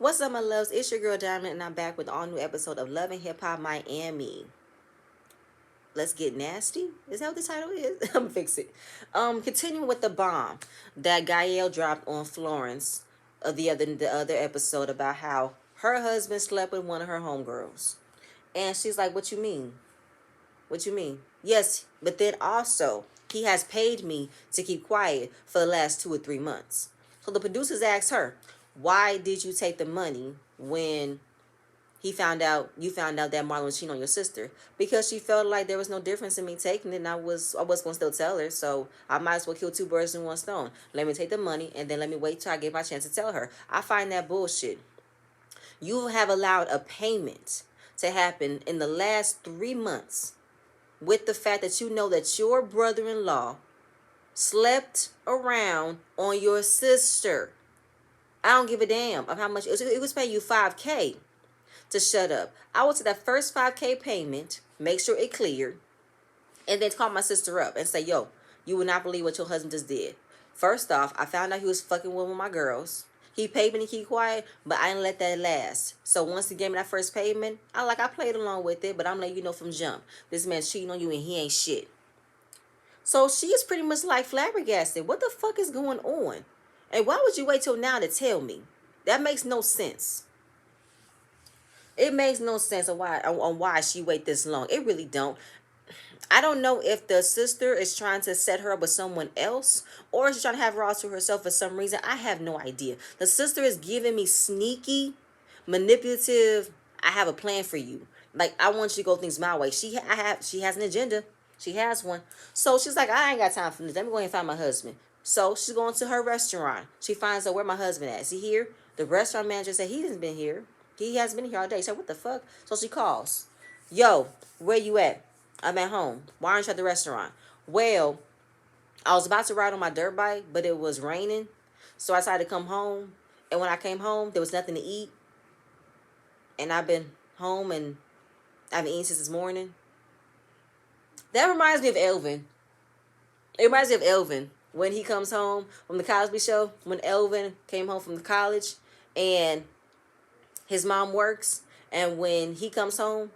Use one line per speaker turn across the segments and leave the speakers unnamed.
What's up, my loves? It's your girl Diamond, and I'm back with an all new episode of Love and Hip Hop Miami. Let's get nasty. Is that what the title is? I'm gonna fix it. Continuing with the bomb that Gael dropped on Florence the other episode about how her husband slept with one of her homegirls, and she's like, "What you mean? What you mean?" Yes, but then also he has paid me to keep quiet for the last 2 or 3 months. So the producers asked her, "Why did you take the money when you found out that Marlon was cheating on your sister?" Because she felt like there was no difference in me taking it, and I was gonna still tell her, so I might as well kill two birds in one stone. Let me take the money and then let me wait till I get my chance to tell her. I find that bullshit. You have allowed a payment to happen in the last 3 months with the fact that you know that your brother-in-law slept around on your sister. I don't give a damn of how much it was paying you 5K to shut up. I would take that first 5K payment, make sure it cleared, and then call my sister up and say, "Yo, you would not believe what your husband just did. First off, I found out he was fucking with one of my girls. He paid me to keep quiet, but I didn't let that last. So once he gave me that first payment, I played along with it, but I'm letting you know from jump. This man's cheating on you and he ain't shit." So she is pretty much like flabbergasted. What the fuck is going on? And why would you wait till now to tell me? That makes no sense. It makes no sense on why she wait this long. It really don't. I don't know if the sister is trying to set her up with someone else or she's trying to have her all to herself for some reason. I have no idea. The sister is giving me sneaky, manipulative. I have a plan for you. Like, I want you to go things my way. She has an agenda. She has one. So she's like, "I ain't got time for this. Let me go ahead and find my husband." So she's going to her restaurant. She finds out where my husband at. Is he here? The restaurant manager said he hasn't been here. He hasn't been here all day. So what the fuck? So she calls. "Yo, where you at?" "I'm at home." "Why aren't you at the restaurant?" "Well, I was about to ride on my dirt bike, but it was raining. So I decided to come home. And when I came home, there was nothing to eat. And I've been home and I haven't eaten since this morning." That reminds me of Elvin. It reminds me of Elvin when he comes home from the Cosby Show. When Elvin came home from the college and his mom works. And when he comes home,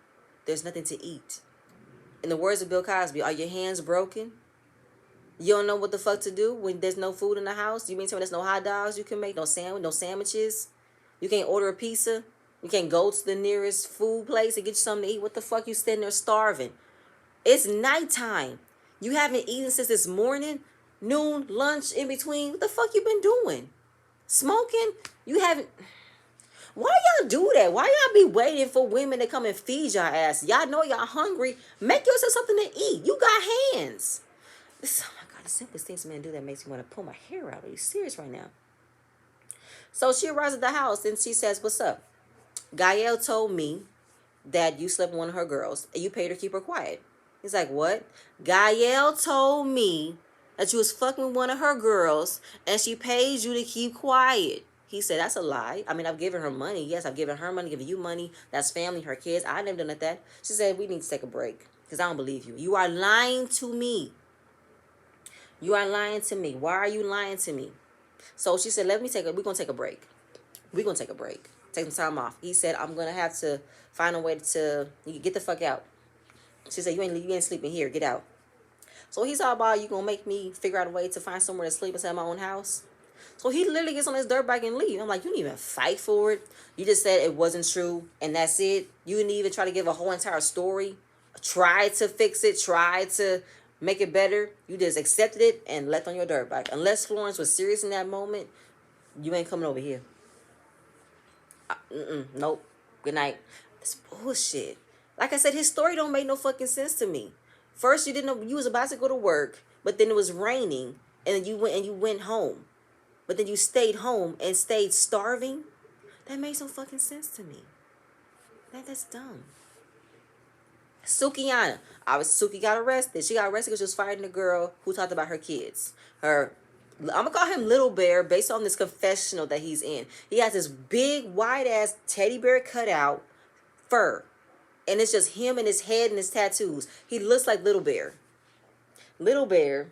there's nothing to eat. In the words of Bill Cosby, "Are your hands broken? You don't know what the fuck to do when there's no food in the house? You mean tell me there's no hot dogs you can make, no sandwiches? You can't order a pizza? You can't go to the nearest food place and get you something to eat? What the fuck you standing there starving? It's nighttime. You haven't eaten since this morning, noon, lunch, in between. What the fuck you been doing? Smoking? You haven't..." Why y'all do that? Why y'all be waiting for women to come and feed y'all ass? Y'all know y'all hungry. Make yourself something to eat. You got hands. Oh my God, the simplest things men do that makes me want to pull my hair out. Are you serious right now? So she arrives at the house and she says, "What's up? Gael told me that you slept with one of her girls and you paid her to keep her quiet." He's like, "What?" "Gael told me that you was fucking with one of her girls and she paid you to keep quiet." He said, "That's a lie. I mean, I've given her money. Yes, I've given her money, given you money. That's family, her kids. I never done that." She said, "We need to take a break because I don't believe you. You are lying to me. You are lying to me. Why are you lying to me?" So she said, we're going to take a break. We're going to take a break. Take some time off. He said, "I'm going to have to find a way to you get the fuck out." She said, you ain't sleeping here. Get out." So he's all about, "You going to make me figure out a way to find somewhere to sleep inside my own house?" So he literally gets on his dirt bike and leave. I'm like, you didn't even fight for it. You just said it wasn't true and that's it. You didn't even try to give a whole entire story. Try to fix it. Try to make it better. You just accepted it and left on your dirt bike. Unless Florence was serious in that moment, you ain't coming over here. Nope. Good night. That's bullshit. Like I said, his story don't make no fucking sense to me. First, you didn't know you was about to go to work, but then it was raining, and then you went home. But then you stayed home and stayed starving? That makes no fucking sense to me. That's dumb. Sukiana. Suki got arrested. She got arrested because she was fighting a girl who talked about her kids. I'm going to call him Little Bear based on this confessional that he's in. He has this big, wide-ass teddy bear cutout fur. And it's just him and his head and his tattoos. He looks like Little Bear. Little Bear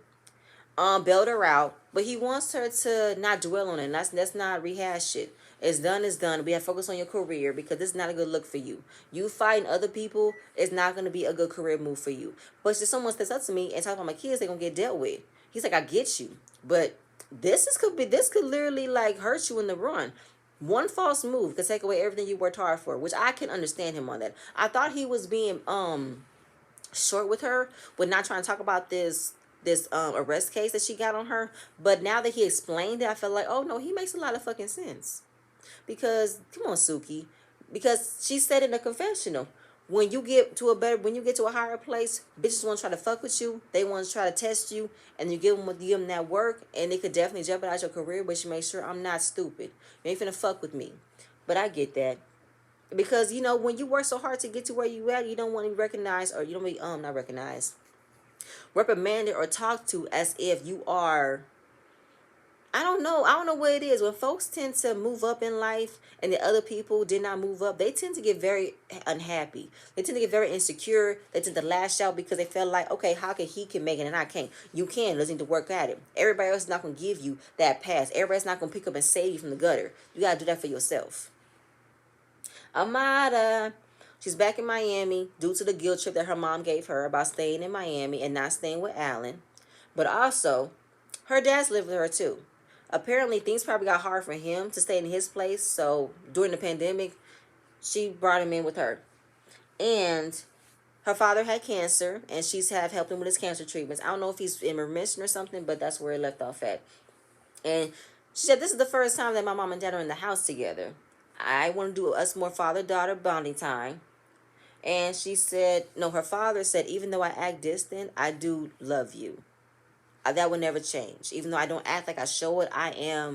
bailed her out, but he wants her to not dwell on it. Let's not rehash it. It's done, it's done. We have to focus on your career because this is not a good look for you. You fighting other people is not going to be a good career move for you. But if someone steps up to me and talk about my kids, they're going to get dealt with. He's like, I get you. But this could literally like hurt you in the run. One false move could take away everything you worked hard for, which I can understand him on that. I thought he was being short with her, with not trying to talk about this arrest case that she got on her. But now that he explained it, I felt like, oh no, he makes a lot of fucking sense. Because come on, Suki, because she said in the confessional, when you get to a higher place, bitches want to try to fuck with you. They want to try to test you, and you give them that work, and it could definitely jeopardize your career. But you make sure I'm not stupid. You ain't finna fuck with me. But I get that. Because when you work so hard to get to where you at, you don't want to be recognized, or you don't be not recognized, reprimanded or talked to as if you are. I don't know what it is. When folks tend to move up in life and the other people did not move up, they tend to get very unhappy. They tend to get very insecure. They tend to lash out because they feel like, okay, how can he can make it and I can't? You can. Let's need to work at it. Everybody else is not going to give you that pass. Everybody's not going to pick up and save you from the gutter. You got to do that for yourself. Amada. She's back in Miami due to the guilt trip that her mom gave her about staying in Miami and not staying with Alan. But also, her dad's lived with her too. Apparently, things probably got hard for him to stay in his place. So during the pandemic, she brought him in with her. And her father had cancer, and she's have helped him with his cancer treatments. I don't know if he's in remission or something, but that's where it left off at. And she said, this is the first time that my mom and dad are in the house together. I want to do us more father-daughter bonding time. And she said, no, her father said, even though I act distant, I do love you. That will never change. Even though I don't act like I show it, I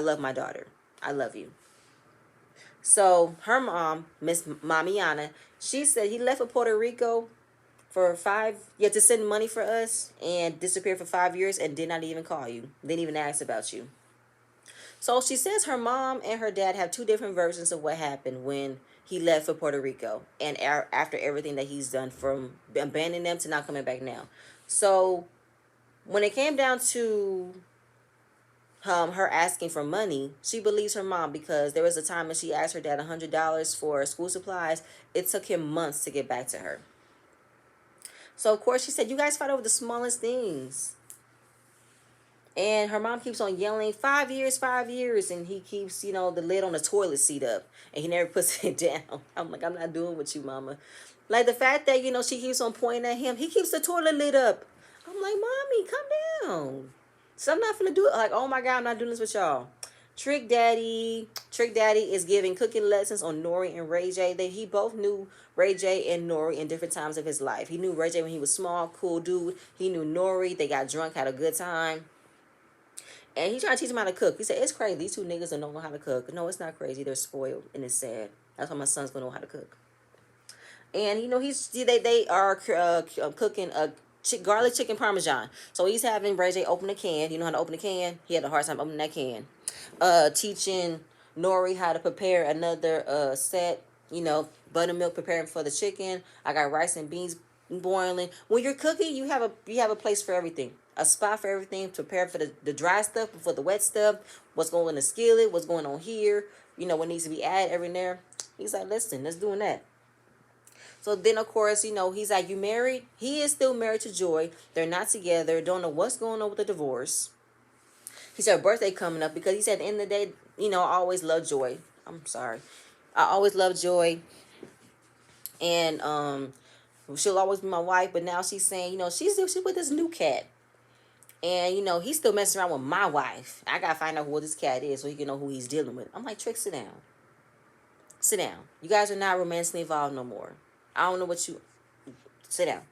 love my daughter. I love you. So her mom, Miss Mamiana, she said he left for Puerto Rico for to send money for us and disappeared for 5 years and did not even call you. Didn't even ask about you. So she says her mom and her dad have two different versions of what happened when he left for Puerto Rico and after everything that he's done, from abandoning them to not coming back now. So when it came down to her asking for money, she believes her mom because there was a time when she asked her dad $100 for school supplies. It took him months to get back to her. So of course she said, you guys fight over the smallest things. And her mom keeps on yelling, 5 years, 5 years. And he keeps, the lid on the toilet seat up. And he never puts it down. I'm like, I'm not doing with you, mama. Like the fact that, she keeps on pointing at him. He keeps the toilet lid up. I'm like, mommy, calm down. So I'm not finna do it. Like, oh my God, I'm not doing this with y'all. Trick Daddy is giving cooking lessons on Nori and Ray J. He both knew Ray J and Nori in different times of his life. He knew Ray J when he was small, cool dude. He knew Nori. They got drunk, had a good time. And he tried to teach him how to cook. He said, it's crazy. These two niggas don't know how to cook. No, it's not crazy. They're spoiled and it's sad. That's why my son's going to know how to cook. And, they are cooking a garlic chicken parmesan. So he's having Ray J open a can. You know how to open a can? He had a hard time opening that can. Teaching Nori how to prepare another set. Buttermilk preparing for the chicken. I got rice and beans boiling. When you're cooking, you have a place for everything. A spot for everything, to prepare for the dry stuff, for the wet stuff, what's going in the skillet, what's going on here, what needs to be added every there. He's like, listen, let's doing that. So then, of course, he's like, you married? He is still married to Joy. They're not together. Don't know what's going on with the divorce. He said her birthday coming up because he said at the end of the day, I always loved Joy. I'm sorry. I always loved Joy. And she'll always be my wife. But now she's saying, she's with this new cat. And, he's still messing around with my wife. I got to find out who this cat is so he can know who he's dealing with. I'm like, Trick, sit down. Sit down. You guys are not romantically involved no more. I don't know what you... Sit down.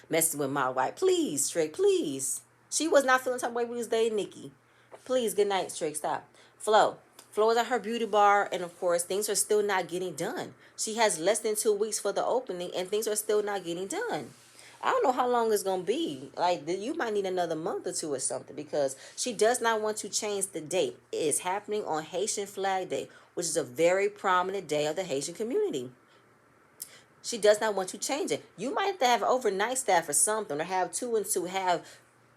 Messing with my wife. Please, Trick, please. She was not feeling the type of way we was dating Nikki. Please, good night, Trick, stop. Flo is at her beauty bar, and of course, things are still not getting done. She has less than 2 weeks for the opening, and things are still not getting done. I don't know how long it's going to be. Like, you might need another month or two or something, because she does not want to change the date. It is happening on Haitian Flag Day, which is a very prominent day of the Haitian community. She does not want to change it. You might have to have overnight staff or something, or have 2 and 2, have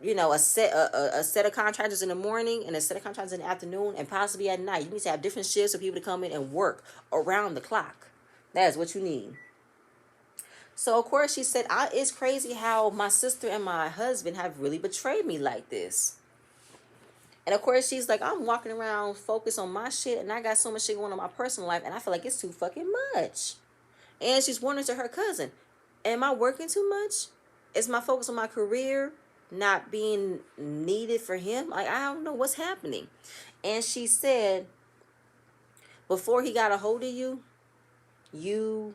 a set of contractors in the morning and a set of contractors in the afternoon and possibly at night. You need to have different shifts for people to come in and work around the clock. That is what you need. So of course she said, it's crazy how my sister and my husband have really betrayed me like this. And of course she's like, I'm walking around focused on my shit and I got so much shit going on in my personal life and I feel like it's too fucking much. And she's wondering to her cousin, am I working too much? Is my focus on my career not being needed for him? Like, I don't know what's happening. And she said, before he got a hold of you, you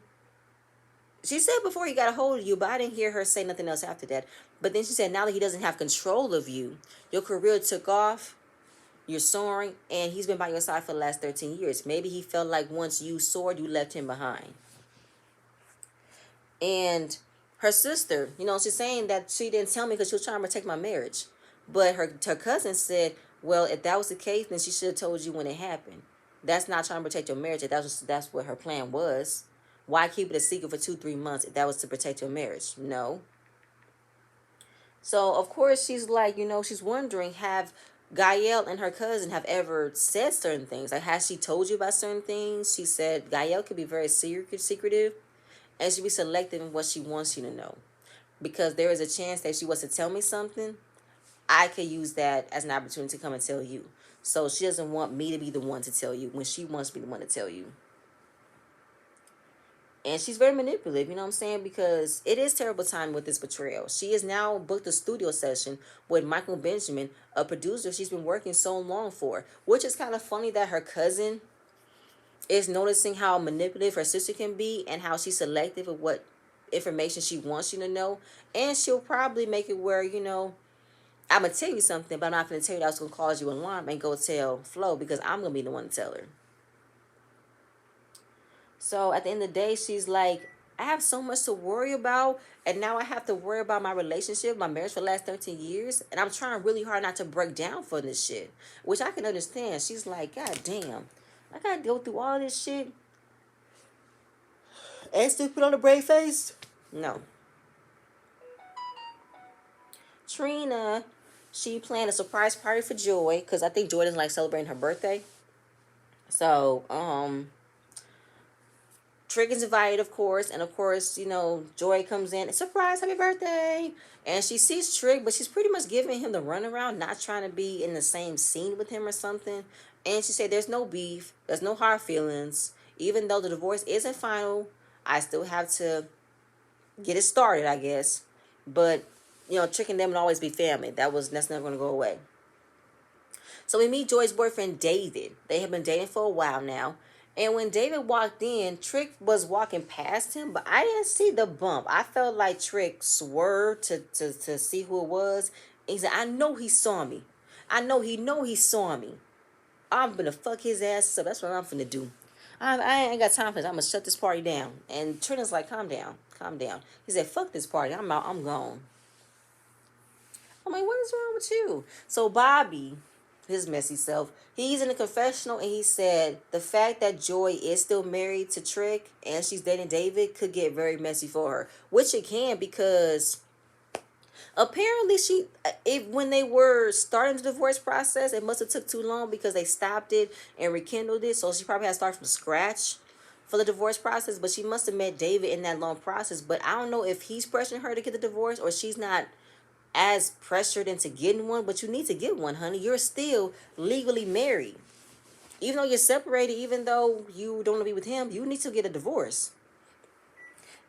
she said before he got a hold of you, but I didn't hear her say nothing else after that. But then she said, now that he doesn't have control of you, your career took off, you're soaring, and he's been by your side for the last 13 years. Maybe he felt like once you soared, you left him behind. And her sister, she's saying that she didn't tell me because she was trying to protect my marriage. But her cousin said, well, if that was the case, then she should have told you when it happened. That's not trying to protect your marriage. If that's what her plan was. Why keep it a secret for 2-3 months if that was to protect your marriage? No. So, of course, she's like, she's wondering, have Gael and her cousin have ever said certain things? Like, has she told you about certain things? She said Gael could be very secretive, and she be selective in what she wants you to know. Because there is a chance that if she was to tell me something, I could use that as an opportunity to come and tell you. So she doesn't want me to be the one to tell you when she wants me the one to tell you. And she's very manipulative, you know what I'm saying? Because it is terrible time with this betrayal. She has now booked a studio session with Michael Benjamin, a producer she's been working so long for. Which is kind of funny that her cousin is noticing how manipulative her sister can be and how she's selective of what information she wants you to know. And she'll probably make it where, I'm going to tell you something, but I'm not going to tell you that it's going to cause you alarm and go tell Flo because I'm going to be the one to tell her. So at the end of the day, she's like, I have so much to worry about. And now I have to worry about my relationship, my marriage for the last 13 years. And I'm trying really hard not to break down for this shit. Which I can understand. She's like, God damn. I got to go through all this shit. And still put on a brave face? No. Trina, she planned a surprise party for Joy. Because I think Joy doesn't like celebrating her birthday. So, Trick is invited, of course, and of course, Joy comes in, surprise, happy birthday, and she sees Trick, but she's pretty much giving him the runaround, not trying to be in the same scene with him or something, and she said, there's no beef, there's no hard feelings, even though the divorce isn't final, I still have to get it started, I guess, but, Trick and them will always be family, that's never going to go away. So we meet Joy's boyfriend, David. They have been dating for a while now. And when David walked in, Trick was walking past him, but I didn't see the bump. I felt like Trick swerved to see who it was. And he said, I know he saw me. I know he saw me. I'm going to fuck his ass up. That's what I'm finna do. I ain't got time for this. I'm going to shut this party down. And Trina's like, calm down. Calm down. He said, fuck this party. I'm out. I'm gone. I'm like, what is wrong with you? So Bobby, his messy self, he's in a confessional and he said the fact that Joy is still married to Trick and she's dating David could get very messy for her, which it can, because apparently when they were starting the divorce process, it must have took too long because they stopped it and rekindled it, so she probably had to start from scratch for the divorce process. But she must have met David in that long process, but I don't know if he's pressuring her to get the divorce or she's not as pressured into getting one, but you need to get one, honey. You're still legally married. Even though you're separated, even though you don't want to be with him, you need to get a divorce.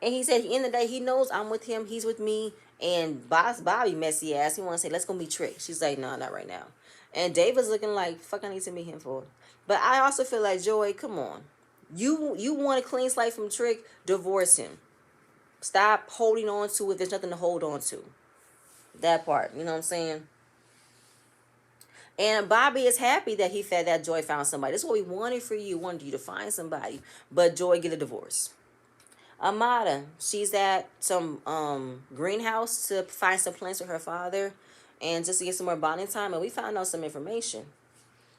And he said at the end of the day, he knows I'm with him, he's with me, and Boss Bobby, messy ass, he want to say, let's go meet Trick. She's like, no, not right now. And David's looking like, fuck, I need to meet him for. But I also feel like, Joy, come on. You want a clean slate from Trick, divorce him. Stop holding on to it. There's nothing to hold on to. That part, you know what I'm saying? And Bobby is happy that that Joy found somebody. That's what we wanted for you. We wanted you to find somebody. But Joy get a divorce. Amada, she's at some greenhouse to find some plants for her father and just to get some more bonding time. And we found out some information.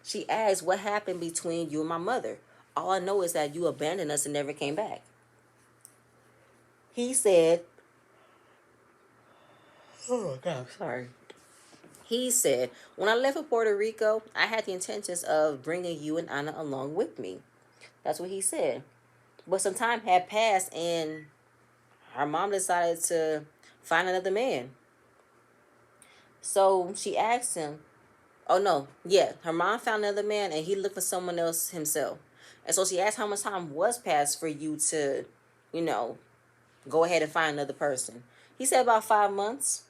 She asked, what happened between you and my mother? All I know is that you abandoned us and never came back. He said, oh, God, sorry. He said, when I left for Puerto Rico, I had the intentions of bringing you and Anna along with me. That's what he said. But some time had passed and her mom decided to find another man. So she asked him, oh no, yeah, her mom found another man and he looked for someone else himself. And so she asked how much time was passed for you to, you know, go ahead and find another person. He said about 5 months.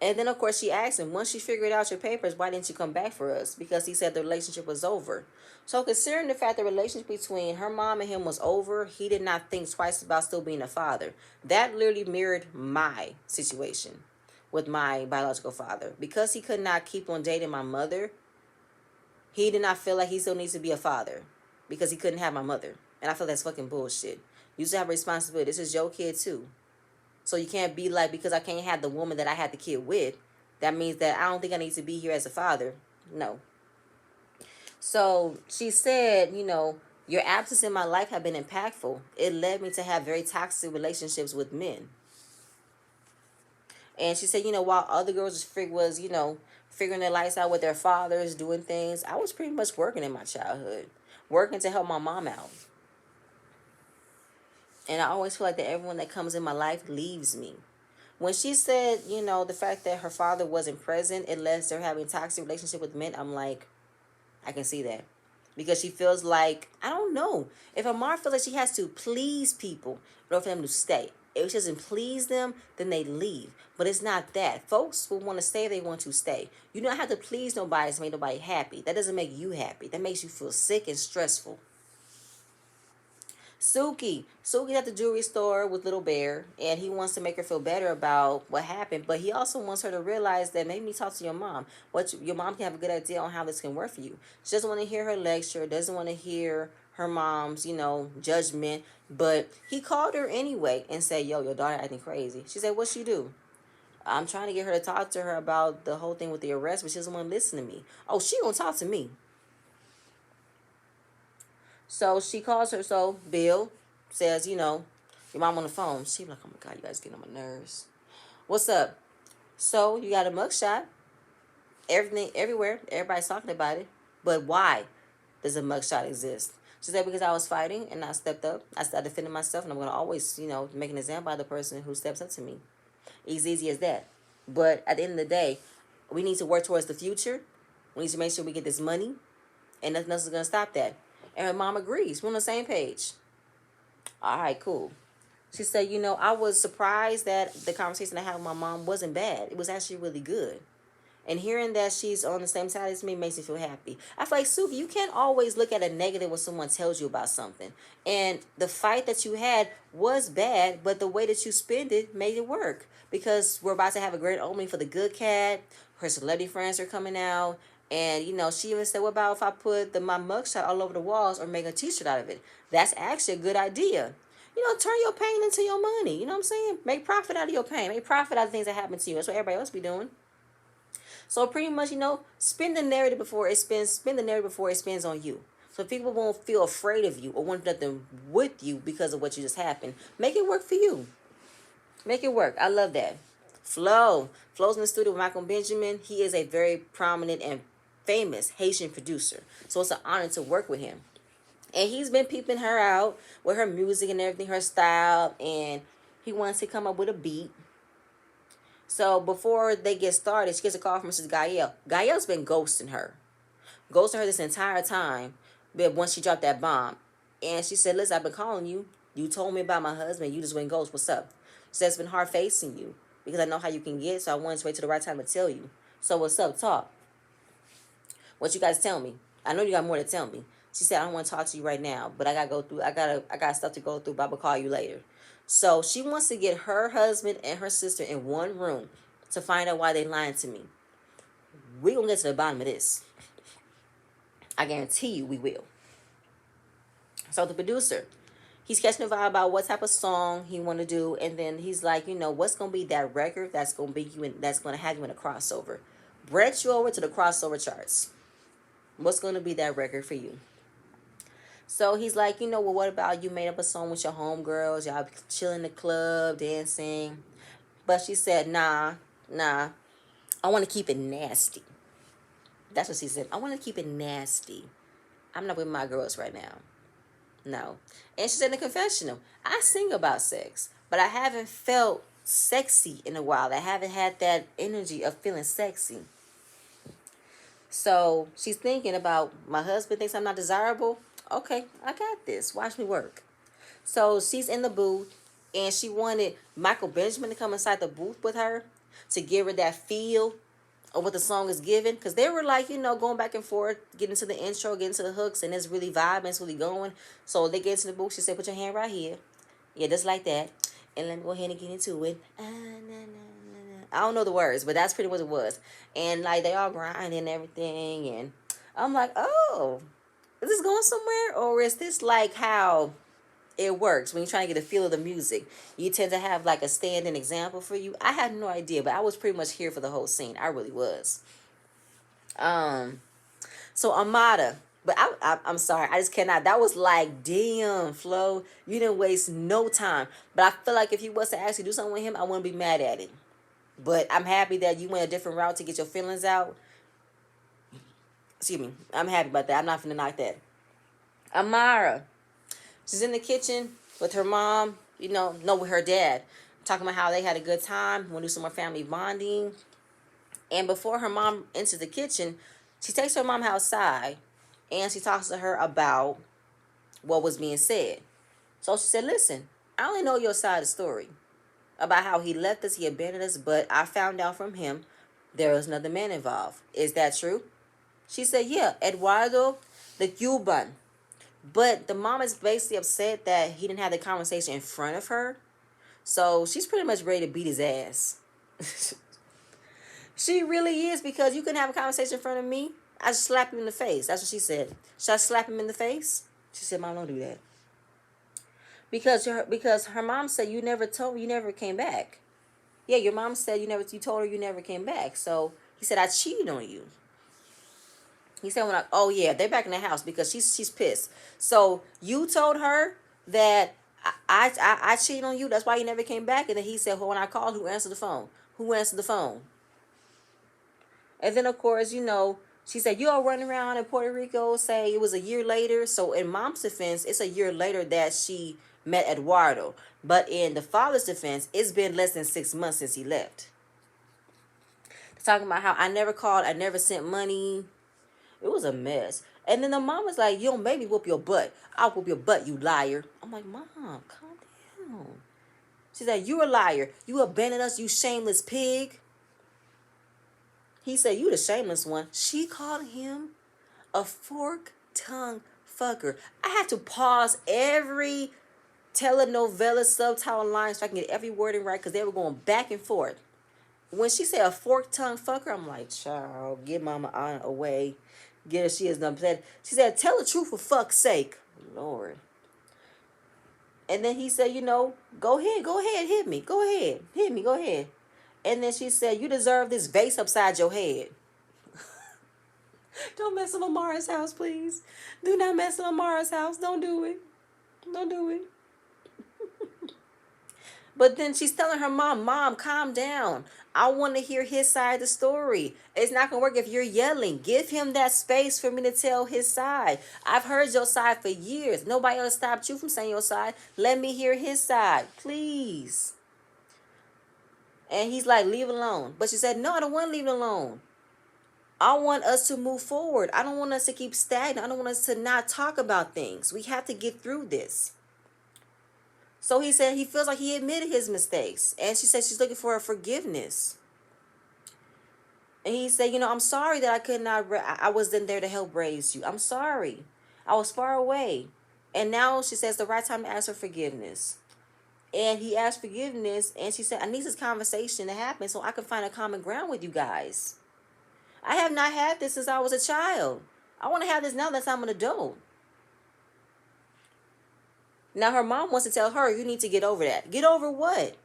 And then, of course, she asked him, once you figured out your papers, why didn't you come back for us? Because he said the relationship was over. So, considering the fact the relationship between her mom and him was over, he did not think twice about still being a father. That literally mirrored my situation with my biological father. Because he could not keep on dating my mother, he did not feel like he still needs to be a father because he couldn't have my mother. And I feel that's fucking bullshit. You still have a responsibility. This is your kid, too. So you can't be like, because I can't have the woman that I had the kid with, that means that I don't think I need to be here as a father. No. So she said, your absence in my life have been impactful. It led me to have very toxic relationships with men. And she said, while other girls figuring their lives out with their fathers, doing things, I was pretty much working in my childhood, working to help my mom out. And I always feel like that everyone that comes in my life leaves me. When she said, the fact that her father wasn't present, it led to her having a toxic relationship with men, I'm like, I can see that. Because she feels like, I don't know. If a mom feels like she has to please people in order for them to stay. If she doesn't please them, then they leave. But it's not that. Folks will want to stay if they want to stay. You don't have to please nobody to make nobody happy. That doesn't make you happy. That makes you feel sick and stressful. Suki's at the jewelry store with Little Bear, and he wants to make her feel better about what happened, but he also wants her to realize that maybe talk to your mom. Your mom can have a good idea on how this can work for you. She doesn't want to hear her lecture, doesn't want to hear her mom's, judgment, but he called her anyway and said, yo, your daughter acting crazy. She said, what she do? I'm trying to get her to talk to her about the whole thing with the arrest, but she doesn't want to listen to me. Oh, she gonna talk to me. So she calls her. So Bill says, your mom on the phone. She be like, oh my God, you guys getting on my nerves. What's up? So you got a mugshot. Everything, everywhere. Everybody's talking about it. But why does a mugshot exist? She said, because I was fighting and I stepped up. I started defending myself, and I'm going to always, make an example of the person who steps up to me. It's easy as that. But at the end of the day, we need to work towards the future. We need to make sure we get this money, and nothing else is going to stop that. And her mom agrees. We're on the same page. All right, cool. She said, I was surprised that the conversation I had with my mom wasn't bad. It was actually really good. And hearing that she's on the same side as me makes me feel happy. I feel like, Suki, you can't always look at a negative when someone tells you about something. And the fight that you had was bad, but the way that you spend it made it work. Because we're about to have a great opening for the Good Cat. Her celebrity friends are coming out. And, she even said, what about if I put my mugshot all over the walls or make a t-shirt out of it? That's actually a good idea. Turn your pain into your money. You know what I'm saying? Make profit out of your pain. Make profit out of things that happen to you. That's what everybody else be doing. So pretty much, spin the narrative before it spins. Spin the narrative before it spins on you. So people won't feel afraid of you or want nothing with you because of what you just happened. Make it work for you. Make it work. I love that. Flo's in the studio with Michael Benjamin. He is a very prominent and famous Haitian producer. So it's an honor to work with him. And he's been peeping her out with her music and everything, her style. And he wants to come up with a beat. So before they get started, she gets a call from Mrs. Gael. Gael's been ghosting her. Ghosting her this entire time. But once she dropped that bomb. And she said, listen, I've been calling you. You told me about my husband. You just went ghost. What's up? She said, it's been hard facing you. Because I know how you can get. So I wanted to wait till the right time to tell you. So what's up? Talk. What you guys tell me? I know you got more to tell me. She said, I don't want to talk to you right now. But I got to go through. I got stuff to go through. But I will call you later. So she wants to get her husband and her sister in one room to find out why they lying to me. We're going to get to the bottom of this. I guarantee you we will. So the producer, he's catching a vibe about what type of song he want to do. And then he's like, what's going to be that record that's going to be you that's going to have you in a crossover. Branch you over to the crossover charts. What's going to be that record for you? So he's like, well, what about you made up a song with your homegirls? Y'all chilling in the club, dancing. But she said, nah. I want to keep it nasty. That's what she said. I want to keep it nasty. I'm not with my girls right now. No. And she said in the confessional, I sing about sex, but I haven't felt sexy in a while. I haven't had that energy of feeling sexy. So she's thinking about, my husband thinks I'm not desirable. Okay, I got this. Watch me work. So she's in the booth, and she wanted Michael Benjamin to come inside the booth with her to give her that feel of what the song is giving. Because they were like, going back and forth, getting to the intro, getting to the hooks, and it's really vibing, it's really going. So they get into the booth. She said, put your hand right here. Yeah, just like that. And let me go ahead and get into it. I don't know the words, but that's pretty much what it was. And like they all grinding and everything. And I'm like, oh, is this going somewhere? Or is this like how it works when you're trying to get a feel of the music? You tend to have like a stand-in example for you. I had no idea, but I was pretty much here for the whole scene. I really was. So Amada, but I'm sorry, I just cannot. That was like, damn, Flo, you didn't waste no time. But I feel like if he was to actually do something with him, I wouldn't be mad at it. But I'm happy that you went a different route to get your feelings out. Excuse me. I'm happy about that. I'm not finna knock that. Amara, she's in the kitchen with her mom, no, with her dad, talking about how they had a good time, want to do some more family bonding. And before her mom enters the kitchen, she takes her mom outside and she talks to her about what was being said. So she said, listen, I only know your side of the story about how he left us, he abandoned us, but I found out from him there was another man involved. Is that true? She said, yeah, Eduardo the Cuban. But the mom is basically upset that he didn't have the conversation in front of her. So she's pretty much ready to beat his ass. She really is, because you couldn't have a conversation in front of me. I just slap him in the face. That's what she said. Should I slap him in the face? She said, Mom, don't do that. Because her mom said you never came back. Yeah, your mom said you told her you never came back. So he said, I cheated on you. He said, oh yeah, they're back in the house because she's pissed. So you told her that I cheated on you. That's why you never came back. And then he said, well, when I called, who answered the phone? Who answered the phone? And then, of course, she said, you all running around in Puerto Rico, say it was a year later. So in mom's defense, it's a year later that she met Eduardo. But in the father's defense, it's been less than 6 months since he left. Talking about how I never called, I never sent money. It was a mess. And then the mom was like, you don't make me whoop your butt. I'll whoop your butt, you liar. I'm like, Mom, calm down. She said, you a liar. You abandoned us, you shameless pig. He said, you the shameless one. She called him a fork-tongued fucker. I had to pause every telenovela subtitle line so I can get every wording right, because they were going back and forth. When she said a fork-tongued fucker, I'm like, child, get Mama Anna away. Get her, she is done. She said, tell the truth for fuck's sake. Lord. And then he said, go ahead, hit me. Go ahead, hit me, go ahead. And then she said, you deserve this vase upside your head. Don't mess up Amara's house, please. Do not mess up Amara's house. Don't do it. Don't do it. But then she's telling her Mom, calm down. I want to hear his side of the story. It's not going to work if you're yelling. Give him that space for me to tell his side. I've heard your side for years. Nobody else stopped you from saying your side. Let me hear his side, please. And he's like, leave it alone. But she said, no, I don't want to leave it alone. I want us to move forward. I don't want us to keep stagnant. I don't want us to not talk about things. We have to get through this. So he said he feels like he admitted his mistakes. And she said she's looking for a forgiveness. And he said, I'm sorry that I could not, I wasn't there to help raise you. I'm sorry. I was far away. And now she says the right time to ask for forgiveness. And he asked forgiveness. And she said, I need this conversation to happen so I can find a common ground with you guys. I have not had this since I was a child. I want to have this now that I'm an adult. Now her mom wants to tell her, you need to get over that. Get over what?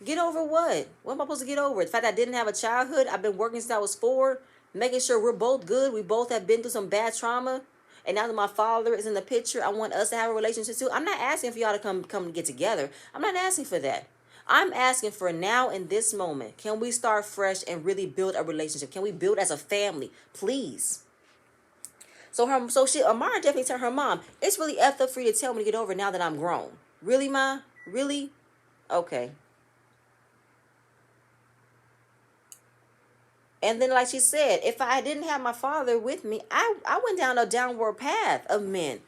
Get over what? What am I supposed to get over? The fact I didn't have a childhood. I've been working since I was 4, making sure we're both good. We both have been through some bad trauma. And now that my father is in the picture, I want us to have a relationship too. I'm not asking for y'all to come get together. I'm not asking for that. I'm asking for now in this moment. Can we start fresh and really build a relationship? Can we build as a family, please? Amara definitely told her mom, it's really effed up for you to tell me to get over it now that I'm grown. Really, Ma? Really? Okay. And then, like she said, if I didn't have my father with me, I went down a downward path of men.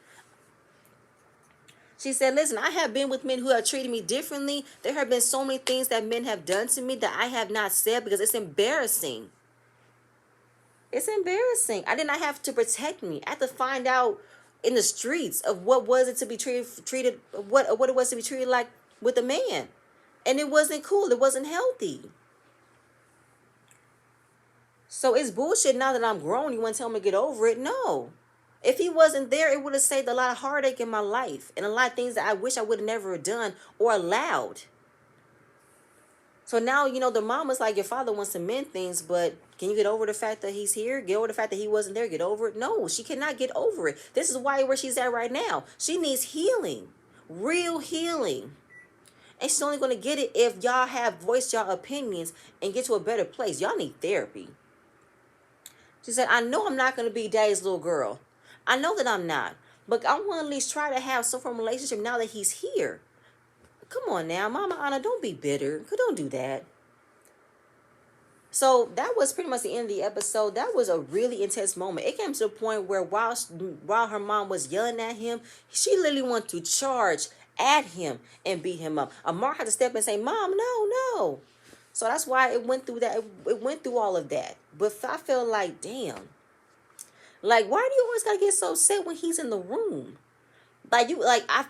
She said, listen, I have been with men who have treated me differently. There have been so many things that men have done to me that I have not said because it's embarrassing. It's embarrassing. I did not have to protect me. I had to find out in the streets of what was it to be treated what it was to be treated like with a man. And it wasn't cool. It wasn't healthy. So it's bullshit now that I'm grown. You want to tell me to get over it? No. If he wasn't there, it would have saved a lot of heartache in my life and a lot of things that I wish I would have never done or allowed. So now, the mom was like, your father wants to mend things, but can you get over the fact that he's here? Get over the fact that he wasn't there? Get over it? No, she cannot get over it. This is where she's at right now. She needs healing, real healing. And she's only going to get it if y'all have voiced y'all opinions and get to a better place. Y'all need therapy. She said, I know I'm not going to be daddy's little girl. I know that I'm not. But I want to at least try to have some form of relationship now that he's here. Come on now, Mama Anna, don't be bitter. Don't do that. So that was pretty much the end of the episode. That was a really intense moment. It came to the point where while her mom was yelling at him, she literally wanted to charge at him and beat him up. Amar had to step in and say, Mom, no, no. So that's why it went through that. It went through all of that. But I feel like, damn. Like, why do you always gotta get so upset when he's in the room? I feel like, oh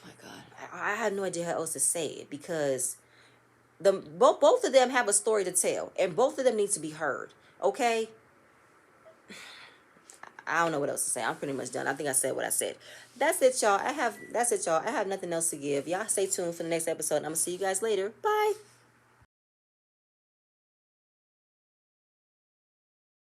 my God, I have no idea how else to say it because both of them have a story to tell and both of them need to be heard. Okay. I don't know what else to say. I'm pretty much done. I think I said what I said. That's it, y'all. I have nothing else to give. Y'all stay tuned for the next episode. I'm gonna see you guys later. Bye.